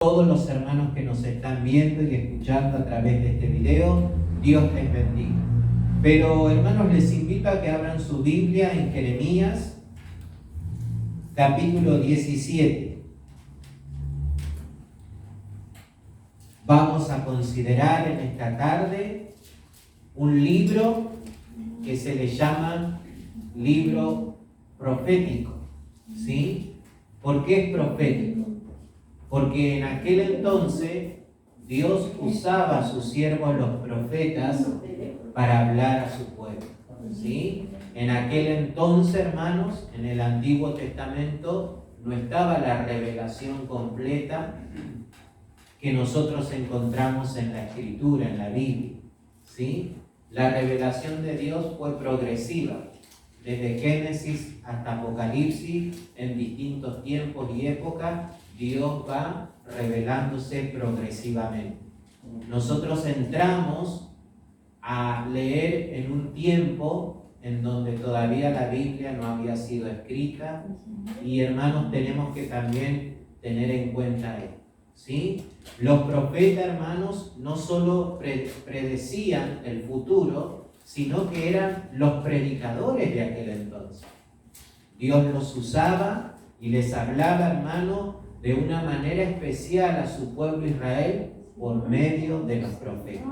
Todos los hermanos que nos están viendo y escuchando a través de este video, Dios les bendiga. Pero hermanos, les invito a que abran su Biblia en Jeremías, capítulo 17. Vamos a considerar en esta tarde un libro que se le llama libro profético. ¿Sí? ¿Por qué es profético? Porque en aquel entonces Dios usaba a sus siervos los profetas para hablar a su pueblo. ¿Sí? En aquel entonces, hermanos, en el Antiguo Testamento no estaba la revelación completa que nosotros encontramos en la Escritura, en la Biblia. ¿Sí? La revelación de Dios fue progresiva. Desde Génesis hasta Apocalipsis, en distintos tiempos y épocas, Dios va revelándose progresivamente. Nosotros entramos a leer en un tiempo en donde todavía la Biblia no había sido escrita, y hermanos, tenemos que también tener en cuenta esto. ¿Sí? Los profetas, hermanos, no solo predecían el futuro, sino que eran los predicadores de aquel entonces. Dios los usaba y les hablaba, hermanos, de una manera especial a su pueblo Israel por medio de los profetas.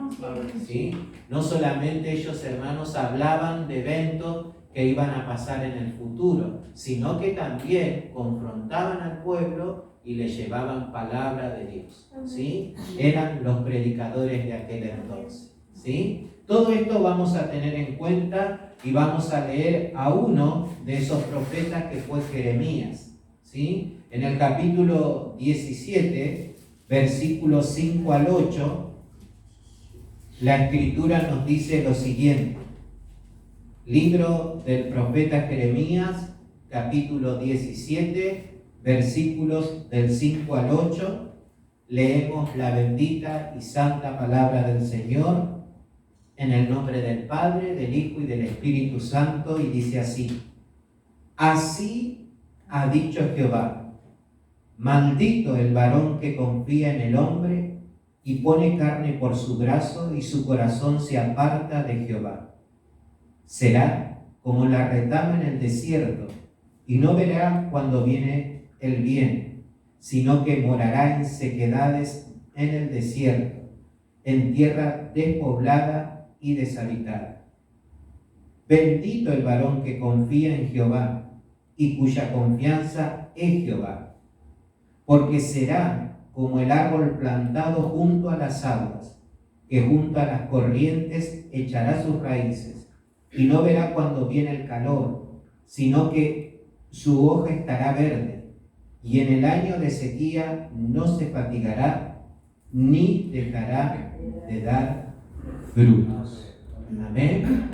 ¿Sí? No solamente ellos, hermanos, hablaban de eventos que iban a pasar en el futuro, sino que también confrontaban al pueblo y le llevaban palabra de Dios. ¿Sí? Eran los predicadores de aquel entonces. ¿Sí? Todo esto vamos a tener en cuenta y vamos a leer a uno de esos profetas que fue Jeremías. ¿Sí? En el capítulo 17, versículos 5 al 8, la Escritura nos dice lo siguiente. Libro del profeta Jeremías, capítulo 17, versículos del 5 al 8, leemos la bendita y santa palabra del Señor en el nombre del Padre, del Hijo y del Espíritu Santo, y dice así: Así ha dicho Jehová, maldito el varón que confía en el hombre y pone carne por su brazo y su corazón se aparta de Jehová. Será como la retama en el desierto y no verá cuando viene el bien, sino que morará en sequedades en el desierto, en tierra despoblada y deshabitada. Bendito el varón que confía en Jehová y cuya confianza es Jehová, porque será como el árbol plantado junto a las aguas, que junto a las corrientes echará sus raíces, y no verá cuando viene el calor, sino que su hoja estará verde, y en el año de sequía no se fatigará, ni dejará de dar frutos. Amén.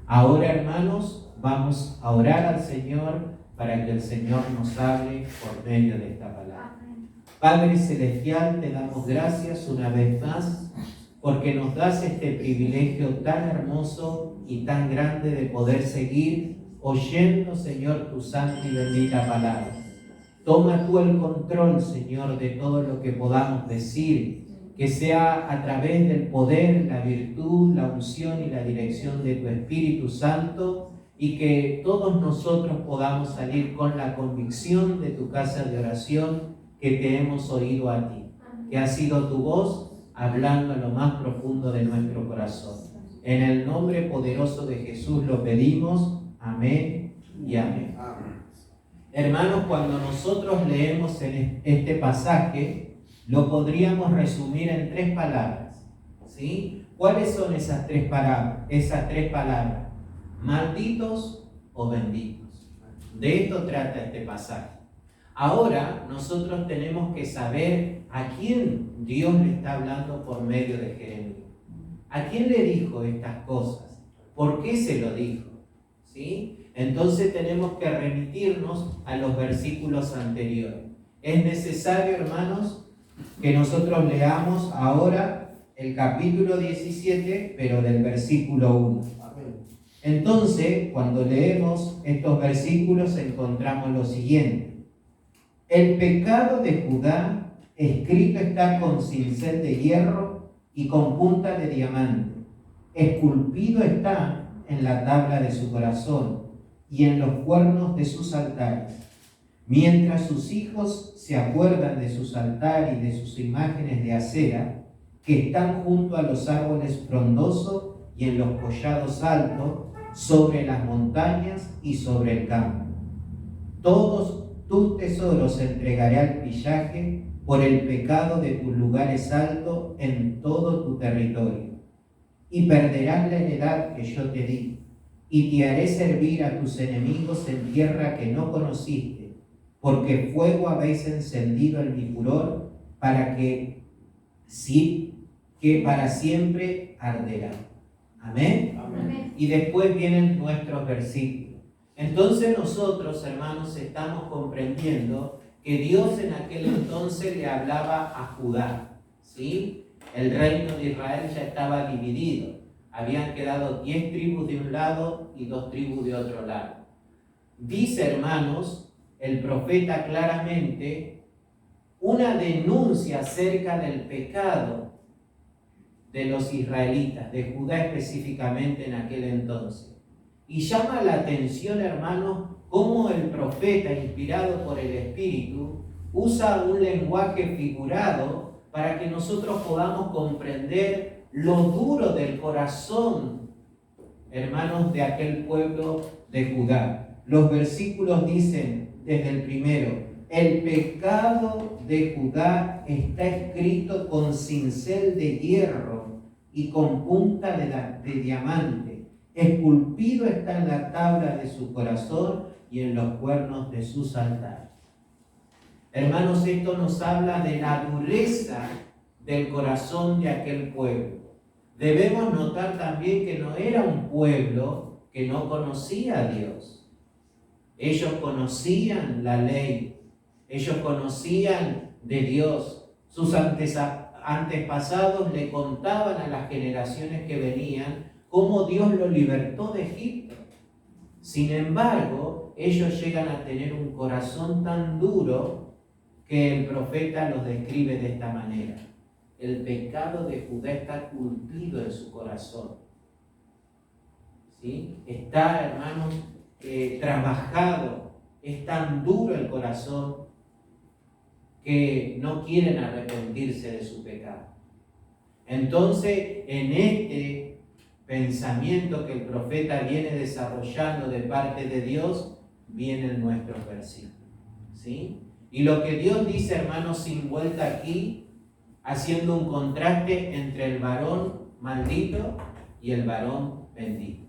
Ahora, hermanos, vamos a orar al Señor para que el Señor nos hable por medio de esta palabra. Padre Celestial, te damos gracias una vez más porque nos das este privilegio tan hermoso y tan grande de poder seguir oyendo, Señor, tu santa y bendita palabra. Toma tú el control, Señor, de todo lo que podamos decir, que sea a través del poder, la virtud, la unción y la dirección de tu Espíritu Santo, y que todos nosotros podamos salir con la convicción de tu casa de oración, que te hemos oído a ti, que ha sido tu voz hablando en lo más profundo de nuestro corazón. En el nombre poderoso de Jesús lo pedimos. Amén y amén. Hermanos, cuando nosotros leemos en este pasaje, lo podríamos resumir en 3 palabras. ¿Sí? ¿Cuáles son esas 3 palabras? Malditos o benditos. De esto trata este pasaje. Ahora nosotros tenemos que saber a quién Dios le está hablando por medio de Jeremías. ¿A quién le dijo estas cosas? ¿Por qué se lo dijo? ¿Sí? Entonces tenemos que remitirnos a los versículos anteriores. Es necesario, hermanos, que nosotros leamos ahora el capítulo 17, pero del versículo 1. Entonces, cuando leemos estos versículos, encontramos lo siguiente: el pecado de Judá Escrito está con cincel de hierro y con punta de diamante. Esculpido está en la tabla de su corazón y en los cuernos de sus altares. Mientras sus hijos se acuerdan de sus altares y de sus imágenes de acera, que están junto a los árboles frondosos y en los collados altos, sobre las montañas y sobre el campo. Todos tus tesoros entregaré al pillaje por el pecado de tus lugares altos en todo tu territorio. Y perderás la heredad que yo te di, y te haré servir a tus enemigos en tierra que no conociste, porque fuego habéis encendido en mi furor, para que para siempre arderá. Amén. Amén. Y después vienen nuestros versículos. Entonces nosotros, hermanos, estamos comprendiendo que Dios en aquel entonces le hablaba a Judá, ¿sí? El reino de Israel ya estaba dividido. Habían quedado 10 tribus de un lado y 2 tribus de otro lado. Dice, hermanos, el profeta claramente una denuncia acerca del pecado de los israelitas, de Judá específicamente en aquel entonces. Y llama la atención, hermanos, cómo el profeta, inspirado por el Espíritu, usa un lenguaje figurado para que nosotros podamos comprender lo duro del corazón, hermanos, de aquel pueblo de Judá. Los versículos dicen, desde el primero, el pecado de Judá está escrito con cincel de hierro y con punta de diamante. Esculpido está en la tabla de su corazón y en los cuernos de sus altares. Hermanos, esto nos habla de la dureza del corazón de aquel pueblo. Debemos notar también que no era un pueblo que no conocía a Dios. Ellos conocían la ley, ellos conocían de Dios. Sus antepasados le contaban a las generaciones que venían cómo Dios lo libertó de Egipto. Sin embargo, ellos llegan a tener un corazón tan duro que el profeta los describe de esta manera. El pecado de Judá está cultivo en su corazón. ¿Sí? Está, hermanos, trabajado. Es tan duro el corazón que no quieren arrepentirse de su pecado. Entonces, en este pensamiento que el profeta viene desarrollando de parte de Dios, vienen nuestros versículos. ¿Sí? Y lo que Dios dice, hermanos, sin vuelta aquí, haciendo un contraste entre el varón maldito y el varón bendito.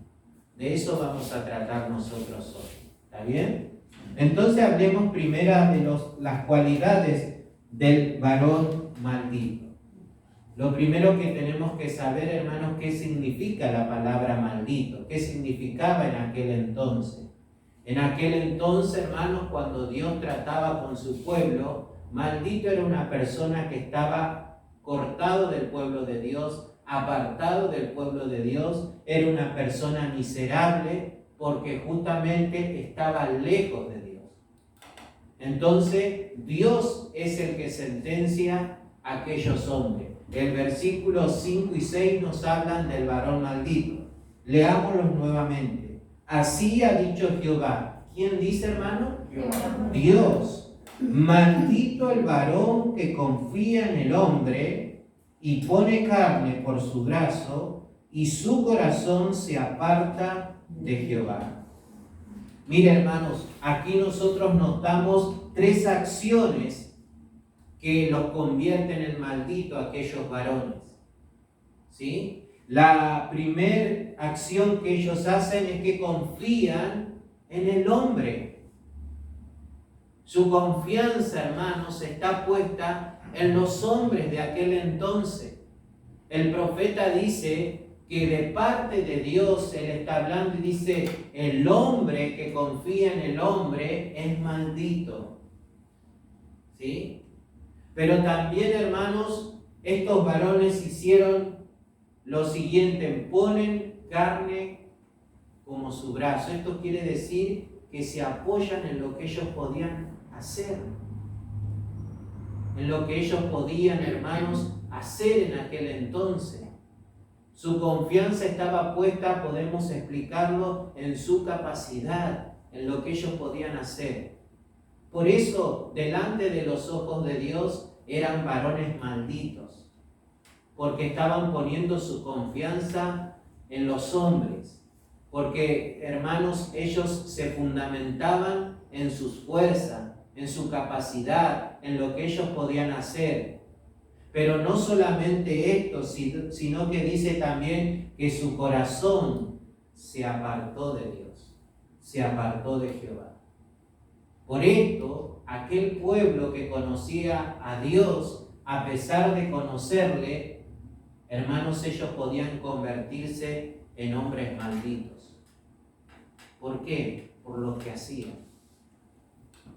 De eso vamos a tratar nosotros hoy. ¿Está bien? Entonces hablemos primero de las cualidades del varón maldito. Lo primero que tenemos que saber, hermanos, qué significa la palabra maldito, qué significaba en aquel entonces. En aquel entonces, hermanos, cuando Dios trataba con su pueblo, maldito era una persona que estaba cortado del pueblo de Dios, apartado del pueblo de Dios, era una persona miserable porque justamente estaba lejos de Dios. Entonces, Dios es el que sentencia a aquellos hombres. El versículo 5 y 6 nos hablan del varón maldito. Leámoslos nuevamente. Así ha dicho Jehová. ¿Quién dice, hermano? Dios. Maldito el varón que confía en el hombre y pone carne por su brazo y su corazón se aparta de Jehová. Mire, hermanos, aquí nosotros notamos 3 acciones que los convierten en maldito a aquellos varones. ¿Sí? La primera acción que ellos hacen es que confían en el hombre. Su confianza, hermanos, está puesta en los hombres de aquel entonces. El profeta dice que de parte de Dios él está hablando y dice, el hombre que confía en el hombre es maldito. ¿Sí? Pero también, hermanos, estos varones hicieron lo siguiente, ponen carne como su brazo. Esto quiere decir que se apoyan en lo que ellos podían hacer. en lo que ellos podían, hermanos, hacer en aquel entonces. Su confianza estaba puesta, podemos explicarlo, en su capacidad, en lo que ellos podían hacer. Por eso, delante de los ojos de Dios, eran varones malditos, porque estaban poniendo su confianza en los hombres, porque, hermanos, ellos se fundamentaban en sus fuerzas, en su capacidad, en lo que ellos podían hacer. Pero no solamente esto, sino que dice también que su corazón se apartó de Dios, se apartó de Jehová. Por esto, aquel pueblo que conocía a Dios, a pesar de conocerle, hermanos, ellos podían convertirse en hombres malditos. ¿Por qué? Por lo que hacían.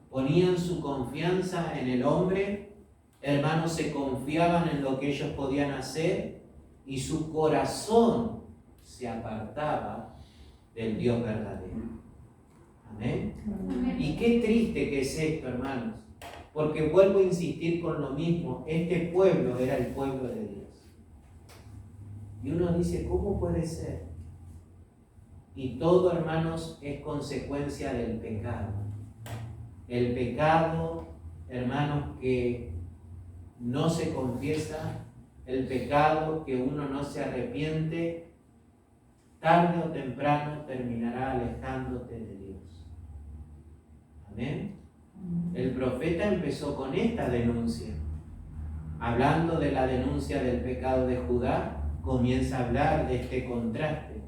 Ponían su confianza en el hombre, hermanos, se confiaban en lo que ellos podían hacer y su corazón se apartaba del Dios verdadero. Amén. Y qué triste que es esto, hermanos, porque vuelvo a insistir con lo mismo, este pueblo era el pueblo de Dios. Y uno dice, ¿cómo puede ser? Y todo, hermanos, es consecuencia del pecado. El pecado, hermanos, que no se confiesa, el pecado que uno no se arrepiente, tarde o temprano terminará alejándote de Dios. Amén. El profeta empezó con esta denuncia. Hablando de la denuncia del pecado de Judá, comienza a hablar de este contraste,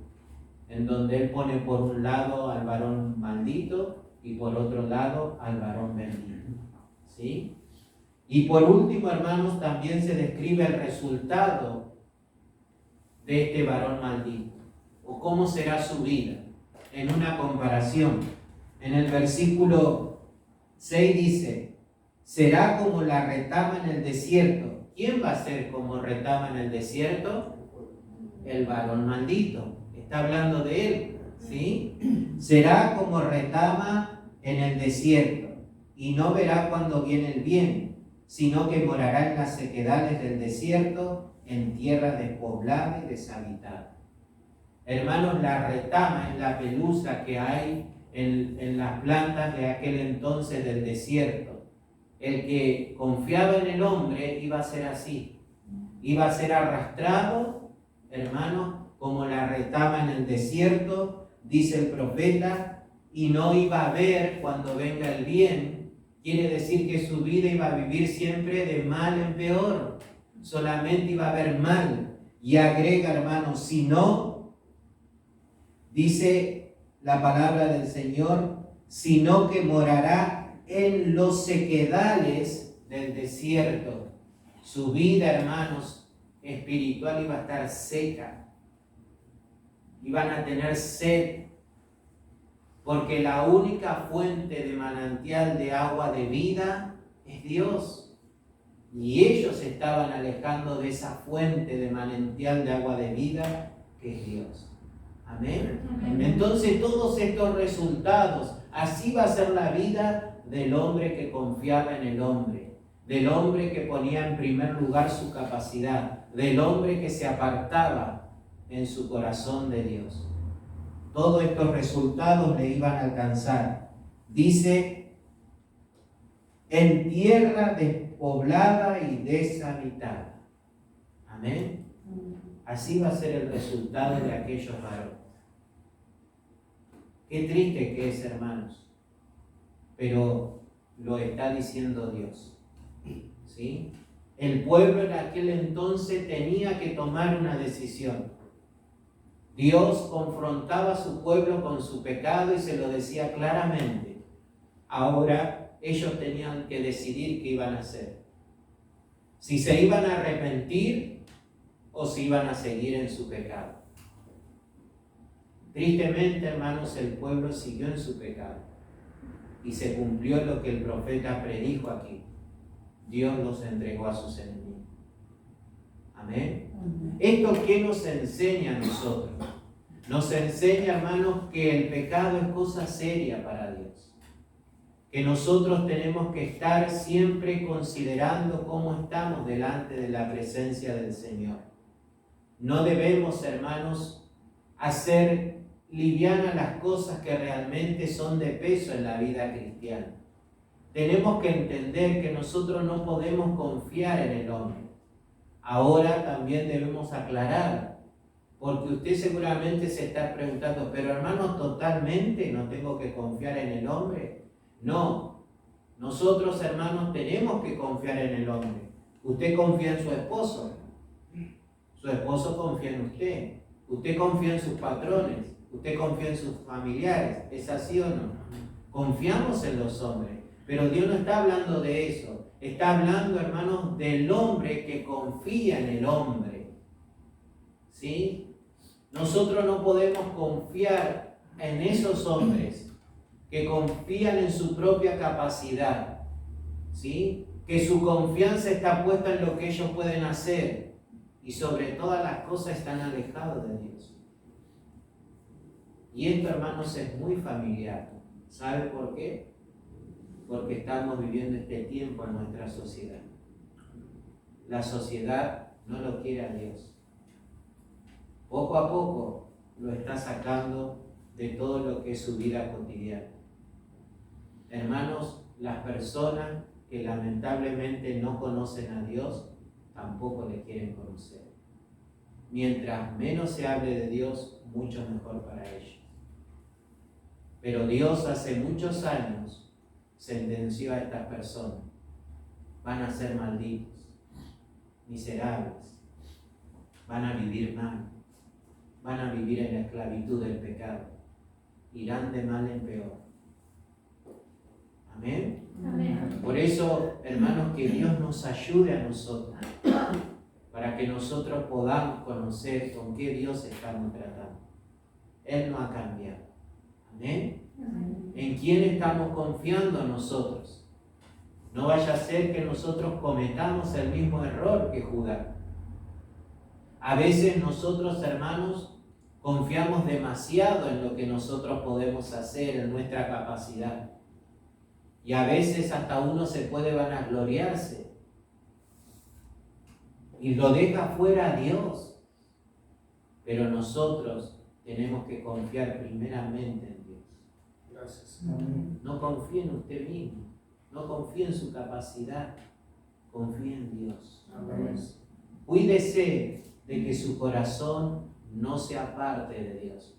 en donde él pone por un lado al varón maldito y por otro lado al varón bendito. ¿Sí? Y por último, hermanos, también se describe el resultado de este varón maldito, o cómo será su vida, en una comparación. En el versículo 6 dice, será como la retama en el desierto. ¿Quién va a ser como retama en el desierto? El varón maldito. Está hablando de él, ¿sí? Será como retama en el desierto, y no verá cuando viene el bien, sino que morará en las sequedales del desierto, en tierra despoblada y deshabitada. Hermanos, la retama es la pelusa que hay en las plantas de aquel entonces del desierto. El que confiaba en el hombre iba a ser así. Iba a ser arrastrado, hermanos, como la retama en el desierto, dice el profeta, y no iba a ver cuando venga el bien. Quiere decir que su vida iba a vivir siempre de mal en peor. Solamente iba a haber mal. Y agrega, hermanos, si no, dice la palabra del Señor, sino que morará en los sequedales del desierto. Su vida, hermanos, espiritual iba a estar seca. Iban a tener sed, porque la única fuente de manantial de agua de vida es Dios. Y ellos estaban alejando de esa fuente de manantial de agua de vida que es Dios. Amén. Amén. Entonces todos estos resultados, así va a ser la vida del hombre que confiaba en el hombre, del hombre que ponía en primer lugar su capacidad, del hombre que se apartaba en su corazón de Dios. Todos estos resultados le iban a alcanzar. Dice, en tierra despoblada y deshabitada. Amén. Así va a ser el resultado de aquellos varones. Qué triste que es, hermanos, pero lo está diciendo Dios. ¿Sí? El pueblo en aquel entonces tenía que tomar una decisión. Dios confrontaba a su pueblo con su pecado y se lo decía claramente. Ahora ellos tenían que decidir qué iban a hacer. Si se iban a arrepentir o si iban a seguir en su pecado. Tristemente, hermanos, el pueblo siguió en su pecado y se cumplió lo que el profeta predijo aquí. Dios los entregó a sus enemigos. Amén. ¿Esto qué nos enseña a nosotros? Nos enseña, hermanos, que el pecado es cosa seria para Dios. que nosotros tenemos que estar siempre considerando cómo estamos delante de la presencia del Señor. No debemos, hermanos, hacer livianas las cosas que realmente son de peso en la vida cristiana. Tenemos que entender que nosotros no podemos confiar en el hombre. Ahora también debemos aclarar, porque usted seguramente se está preguntando, pero hermano, ¿totalmente no tengo que confiar en el hombre? No, nosotros, hermanos, tenemos que confiar en el hombre. Usted confía en su esposo confía en usted confía en sus patrones, usted confía en sus familiares. ¿Es así o no? Confiamos en los hombres, pero Dios no está hablando de eso. Está hablando, hermanos, del hombre que confía en el hombre. ¿Sí? Nosotros no podemos confiar en esos hombres que confían en su propia capacidad, ¿sí? Que su confianza está puesta en lo que ellos pueden hacer y sobre todas las cosas están alejados de Dios. Y esto, hermanos, es muy familiar. ¿Sabe por qué? Porque estamos viviendo este tiempo en nuestra sociedad. La sociedad no lo quiere a Dios. Poco a poco lo está sacando de todo lo que es su vida cotidiana. Hermanos, las personas que lamentablemente no conocen a Dios, tampoco le quieren conocer. Mientras menos se hable de Dios, mucho mejor para ellos. Pero Dios hace muchos años sentenció a estas personas. Van a ser malditos, miserables, van a vivir mal, van a vivir en la esclavitud del pecado, irán de mal en peor. Amén. Amén. Por eso, hermanos, que Dios nos ayude a nosotros, para que nosotros podamos conocer con qué Dios estamos tratando. Él no ha cambiado. Amén. ¿En quién estamos confiando nosotros? No vaya a ser que nosotros cometamos el mismo error que Judá. A veces nosotros, hermanos, confiamos demasiado en lo que nosotros podemos hacer, en nuestra capacidad. Y a veces hasta uno se puede vanagloriarse y lo deja fuera a Dios. Pero nosotros tenemos que confiar primeramente en Dios. Gracias. No confíe en usted mismo, no confíe en su capacidad, confíe en Dios. Amén. Cuídese de que su corazón no se aparte de Dios.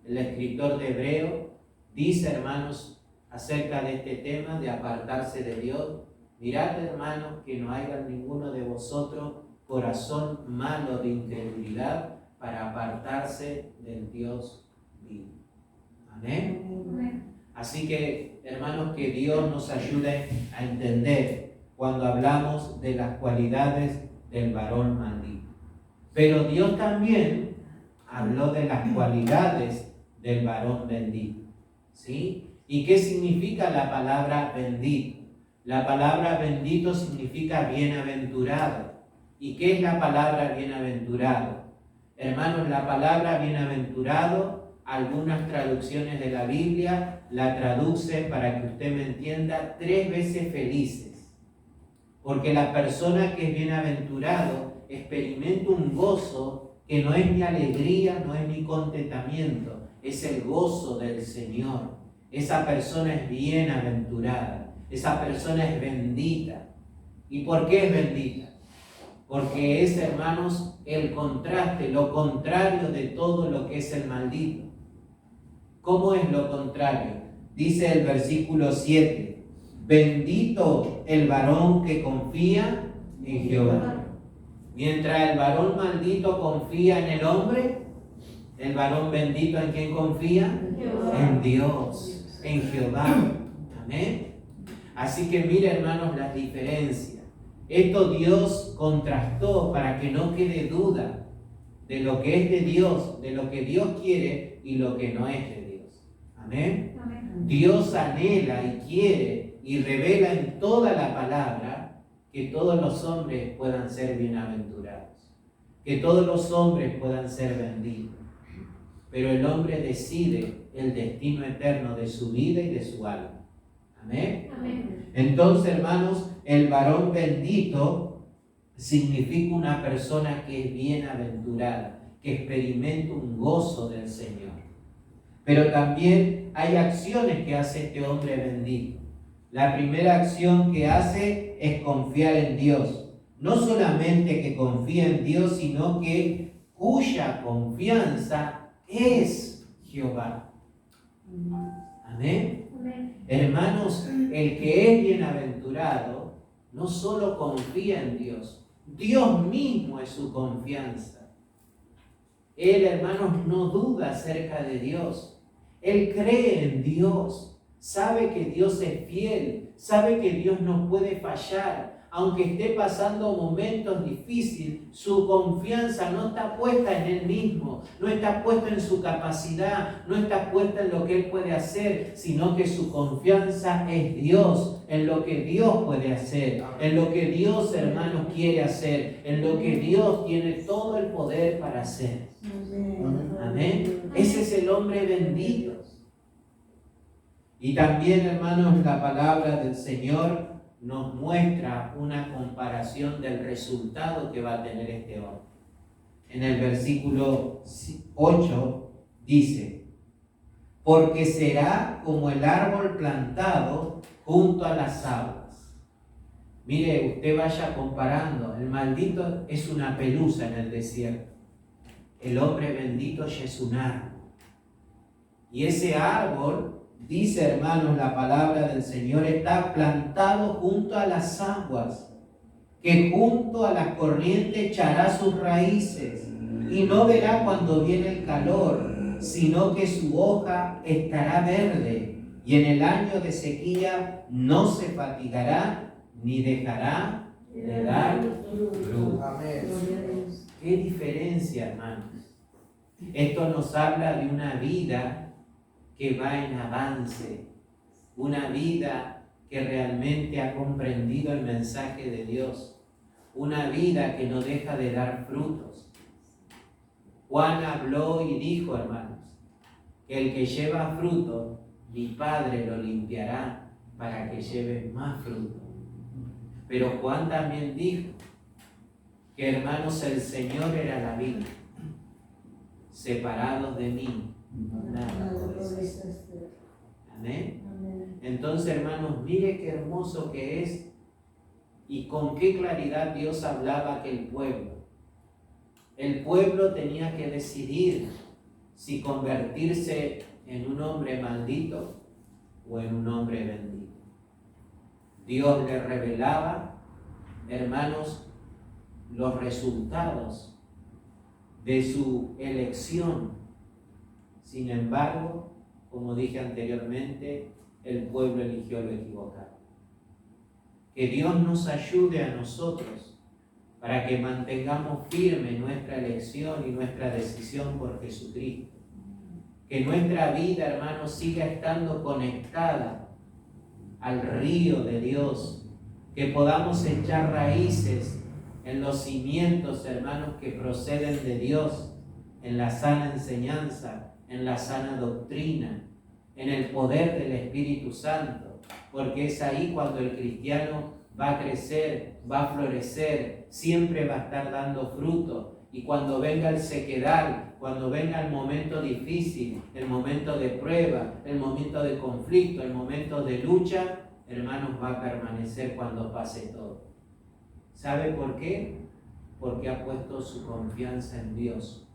El escritor de Hebreo dice, hermanos, acerca de este tema de apartarse de Dios: mirad, hermanos, que no haya ninguno de vosotros corazón malo de incredulidad para apartarse del Dios vivo. Amén. Así que, hermanos, que Dios nos ayude a entender cuando hablamos de las cualidades del varón maldito. Pero Dios también habló de las cualidades del varón bendito. ¿Sí? ¿Y qué significa la palabra bendito? La palabra bendito significa bienaventurado. ¿Y qué es la palabra bienaventurado? Hermanos, la palabra bienaventurado, algunas traducciones de la Biblia la traducen, para que usted me entienda, 3 veces felices. Porque la persona que es bienaventurado experimenta un gozo que no es ni alegría, no es ni contentamiento, es el gozo del Señor. Esa persona es bienaventurada, esa persona es bendita. ¿Y por qué es bendita? Porque es, hermanos, el contraste, lo contrario de todo lo que es el maldito. ¿Cómo es lo contrario? Dice el versículo 7: bendito el varón que confía en Jehová. Mientras el varón maldito confía en el hombre, el varón bendito, ¿en quién confía? En Dios, en Jehová. Amén. Así que mire, hermanos, las diferencias. Esto Dios contrastó para que no quede duda de lo que es de Dios, de lo que Dios quiere y lo que no es de Dios. Amén. Amén. Dios anhela y quiere y revela en toda la palabra que todos los hombres puedan ser bienaventurados, que todos los hombres puedan ser benditos. Pero el hombre decide el destino eterno de su vida y de su alma. Amén. Entonces, hermanos, el varón bendito significa una persona que es bienaventurada, que experimenta un gozo del Señor. Pero también hay acciones que hace este hombre bendito. La primera acción que hace es confiar en Dios. No solamente que confía en Dios, sino que cuya confianza es Jehová. Amén. Hermanos, el que es bienaventurado no solo confía en Dios, Dios mismo es su confianza. Él, hermanos, no duda acerca de Dios. Él cree en Dios, sabe que Dios es fiel, sabe que Dios no puede fallar. Aunque esté pasando momentos difíciles, su confianza no está puesta en él mismo, no está puesta en su capacidad, no está puesta en lo que él puede hacer, sino que su confianza es Dios, en lo que Dios puede hacer, en lo que Dios, hermanos, quiere hacer, en lo que Dios tiene todo el poder para hacer. Amén. Ese es el hombre bendito. Y también, hermanos, la palabra del Señor nos muestra una comparación del resultado que va a tener este hombre. En el versículo 8 dice: porque será como el árbol plantado junto a las aguas. Mire, usted vaya comparando. El maldito es una pelusa en el desierto. El hombre bendito ya es un árbol. Y ese árbol, dice, hermanos, la palabra del Señor, está plantado junto a las aguas, que junto a las corrientes echará sus raíces, y no verá cuando viene el calor, sino que su hoja estará verde, y en el año de sequía no se fatigará, ni dejará de dar fruto. ¿Qué diferencia, hermanos? Esto nos habla de una vida que va en avance, una vida que realmente ha comprendido el mensaje de Dios, una vida que no deja de dar frutos. Juan habló y dijo, hermanos, que el que lleva fruto, mi Padre lo limpiará para que lleve más fruto. Pero Juan también dijo que, hermanos, el Señor era la vid, separados de mí, nada podéis hacer. Amén. Entonces, hermanos, mire qué hermoso que es y con qué claridad Dios hablaba que el pueblo tenía que decidir si convertirse en un hombre maldito o en un hombre bendito. Dios le revelaba, hermanos, los resultados de su elección. Sin embargo, como dije anteriormente, el pueblo eligió lo equivocado. Que Dios nos ayude a nosotros para que mantengamos firme nuestra elección y nuestra decisión por Jesucristo. Que nuestra vida, hermanos, siga estando conectada al río de Dios. Que podamos echar raíces en los cimientos, hermanos, que proceden de Dios, en la sana enseñanza, en la sana doctrina, en el poder del Espíritu Santo, porque es ahí cuando el cristiano va a crecer, va a florecer, siempre va a estar dando fruto. Y cuando venga el sequedal, cuando venga el momento difícil, el momento de prueba, el momento de conflicto, el momento de lucha, hermanos, va a permanecer cuando pase todo. ¿Sabe por qué? Porque ha puesto su confianza en Dios.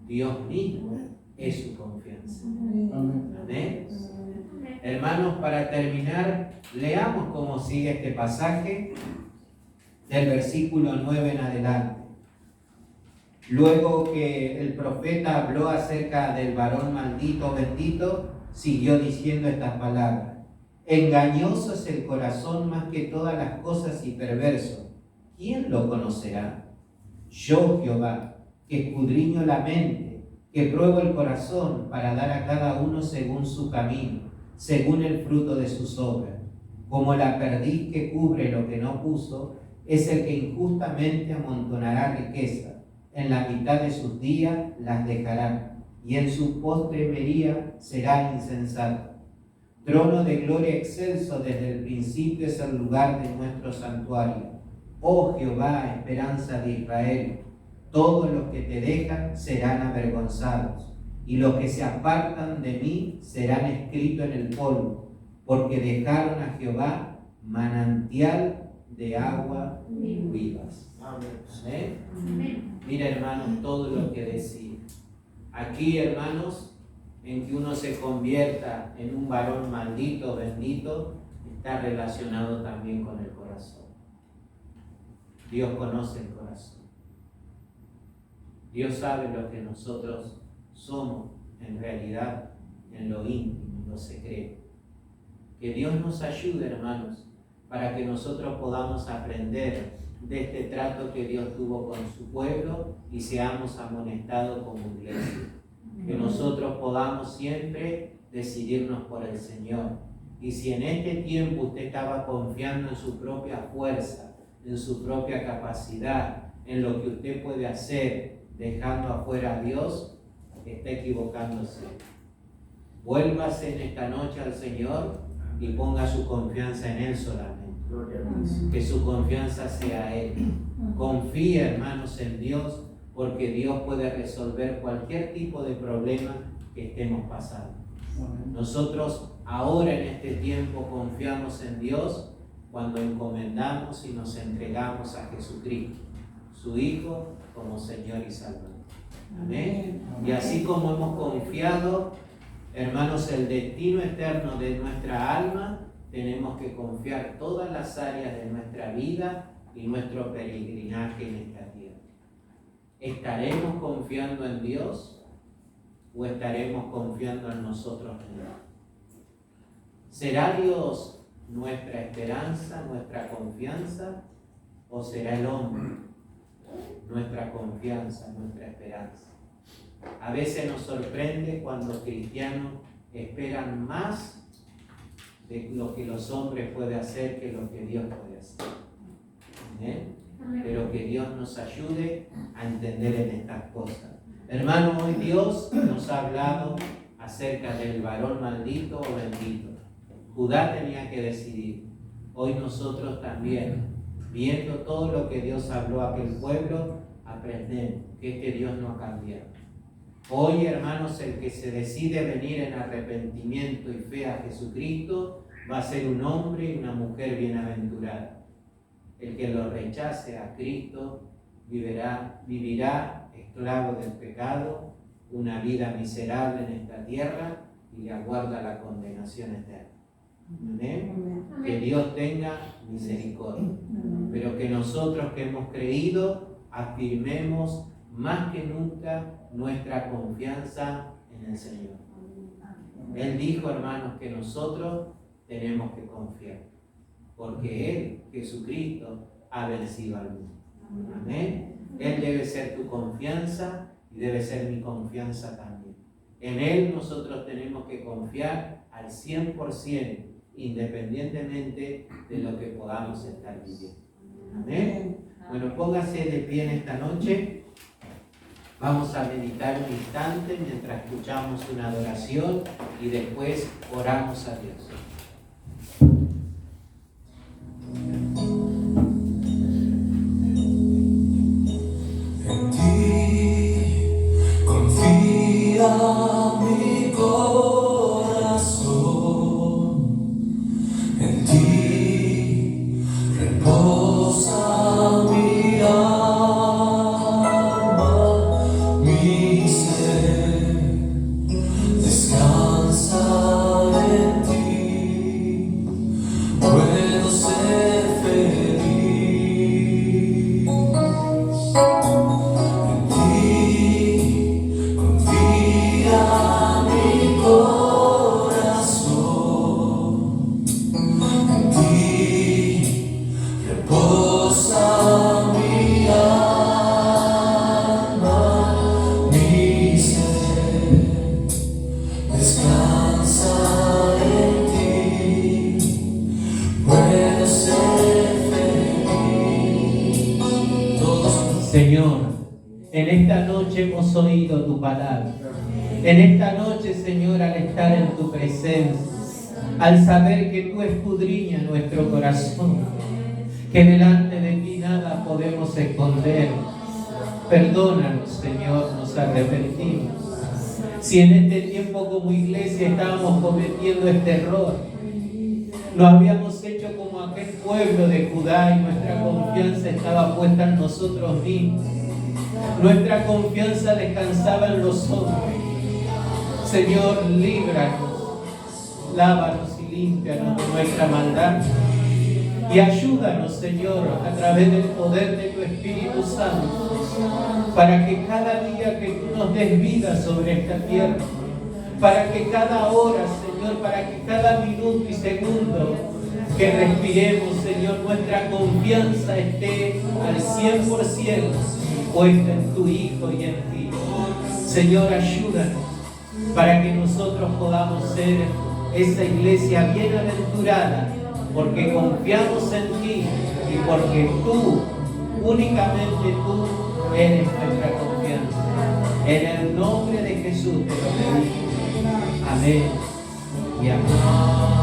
Dios mismo es su confianza. Amén. Hermanos, para terminar, leamos cómo sigue este pasaje del versículo 9 en adelante. Luego que el profeta habló acerca del varón maldito o bendito, siguió diciendo estas palabras: engañoso es el corazón más que todas las cosas y perverso. ¿Quién lo conocerá? Yo, Jehová, que escudriño la mente, que pruebo el corazón para dar a cada uno según su camino, según el fruto de sus obras. Como la perdiz que cubre lo que no puso, es el que injustamente amontonará riqueza. En la mitad de sus días las dejará, y en su postremería será insensato. Trono de gloria excelso desde el principio es el lugar de nuestro santuario. Oh Jehová, esperanza de Israel, todos los que te dejan serán avergonzados, y los que se apartan de mí serán escritos en el polvo, porque dejaron a Jehová manantial de agua vivas. Amén. Mira, hermanos, todo lo que decía. Aquí, hermanos, en que uno se convierta en un varón maldito, bendito, está relacionado también con el corazón. Dios conoce el corazón. Dios sabe lo que nosotros somos en realidad, en lo íntimo, en lo secreto. Que Dios nos ayude, hermanos, para que nosotros podamos aprender de este trato que Dios tuvo con su pueblo y seamos amonestados como iglesia. Que nosotros podamos siempre decidirnos por el Señor. Y si en este tiempo usted estaba confiando en su propia fuerza, en su propia capacidad, en lo que usted puede hacer, dejando afuera a Dios, está equivocándose. Vuélvase en esta noche al Señor y ponga su confianza en Él solamente. Que su confianza sea Él. Confía, hermanos, en Dios, porque Dios puede resolver cualquier tipo de problema que estemos pasando. Nosotros ahora en este tiempo confiamos en Dios cuando encomendamos y nos entregamos a Jesucristo, su Hijo, como Señor y Salvador. Amén. Y así como hemos confiado, hermanos, el destino eterno de nuestra alma, tenemos que confiar todas las áreas de nuestra vida y nuestro peregrinaje en esta tierra. ¿Estaremos confiando en Dios o estaremos confiando en nosotros mismos? ¿Será Dios nuestra esperanza, nuestra confianza, o será el hombre nuestra confianza, nuestra esperanza? A veces nos sorprende cuando los cristianos esperan más de lo que los hombres pueden hacer que lo que Dios puede hacer. ¿Amén? Pero que Dios nos ayude a entender en estas cosas. Hermano, hoy Dios nos ha hablado acerca del varón maldito o bendito. Judá tenía que decidir. Hoy nosotros también, viendo todo lo que Dios habló a aquel pueblo, aprendemos que este Dios no ha cambiado. Hoy, hermanos, el que se decide venir en arrepentimiento y fe a Jesucristo va a ser un hombre y una mujer bienaventurada. El que lo rechace a Cristo vivirá esclavo del pecado, una vida miserable en esta tierra y le aguarda la condenación eterna. ¿Amén? Que Dios tenga misericordia, pero que nosotros que hemos creído afirmemos más que nunca nuestra confianza en el Señor. Él dijo, hermanos, que nosotros tenemos que confiar, porque Él, Jesucristo, ha vencido al mundo. Amén. Él debe ser tu confianza y debe ser mi confianza también. En Él nosotros tenemos que confiar al 100%, independientemente de lo que podamos estar viviendo. Amén. Bueno, póngase de pie en esta noche. Vamos a meditar un instante mientras escuchamos una adoración y después oramos a Dios. En ti confía mi corazón, en ti reposa mi alma, mi ser descansa en ti, puedo ser feliz. En ti confía mi corazón, en ti reposa mi alma, mi ser descansa en ti, puedo ser feliz. Todos Señor, en esta noche hemos oído tu palabra. En esta noche, Señor, al estar en tu presencia, al saber que tú escudriñas nuestro corazón, que delante de ti nada podemos esconder. Perdónanos, Señor, nos arrepentimos. Si en este tiempo como iglesia estábamos cometiendo este error, lo habíamos hecho como aquel pueblo de Judá y nuestra confianza estaba puesta en nosotros mismos. Nuestra confianza descansaba en los hombres. Señor, líbranos, lávanos y límpianos de nuestra maldad. Y ayúdanos, Señor, a través del poder de tu Espíritu Santo, para que cada día que tú nos des vida sobre esta tierra, para que cada hora, Señor, para que cada minuto y segundo que respiremos, Señor, nuestra confianza esté al 100% puesta en tu Hijo y en ti. Señor, ayúdanos para que nosotros podamos ser esa iglesia bienaventurada, porque confiamos en ti y porque tú, únicamente tú, eres nuestra confianza. En el nombre de Jesús te lo pedimos. Amén y amén.